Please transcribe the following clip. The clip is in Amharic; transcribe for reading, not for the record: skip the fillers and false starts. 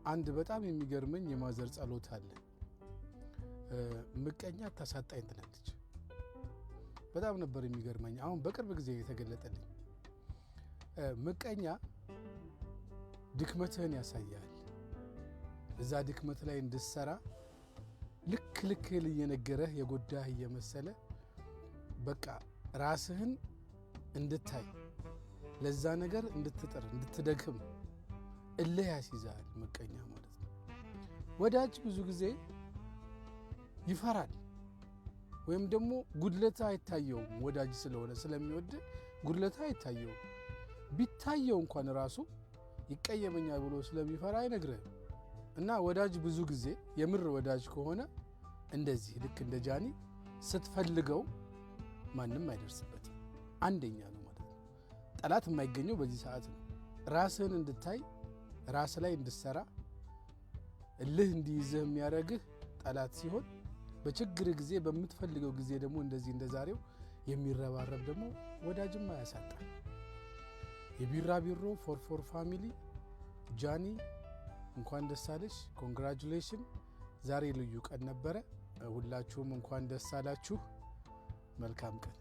አንድ በጣም የሚገርመኝ የማዘር ጸሎት አለ። ምቀኛ ታሳጣኝ ትላለች። በጣም ነበር የሚገርመኝ። አሁን በቅርብ ጊዜ የተገለጠልኝ ምቀኛ ድክመትህን ያሳያል። እዛ ድክመት ላይ እንድትሰራ ልክ እየነገረህ የጎዳህ እየመሰለ በቃ ራስህን እንድታይ ለዛ ነገር እንድትጥር እንድትደክም እልህ ያስይዛል ምቀኛ ማለት ነው። ወዳጅ ብዙ ጊዜ ይፈራል ወይም ደግሞ ጉድለታ አይታየውም። ወዳጅ ስለሆነ ስለሚወድ ጉድለታ አይታየውም። ቢታየው እንኳን ራሱ ይቀየመኛል ብሎ ስለሚፈራ አይነግርህም። እና ወዳጅ ብዙ ጊዜ የምር ወዳጅ ከሆነ እንደዚህ ልክ እንደ ጃኒ ስትፈልገው ማንም አይደርስበትም። አንደኛ ነው ማለት ነው። ጠላት የማይገኘው በዚህ ሰዓት ነው። ራስህን እንድታይ ራስ ላይ እንድትሰራ እልህ እንዲይዝህ የሚያደርግህ ጠላት ሲሆን በችግር ጊዜ በምትፈልገው ጊዜ ደግሞ እንደዚህ እንደዛሬው የሚረባረብ ደግሞ ወዳጅም አያሳጣ። የቢራቢሮ ፎር ፋሚሊ ጃኒ እንኳን ደስ አለሽ። ኮንግራቹሌሽን። ዛሬ ልዩ ቀን ነበረ። ሁላችሁም እንኳን ደስ አላችሁ። መልካም ቀን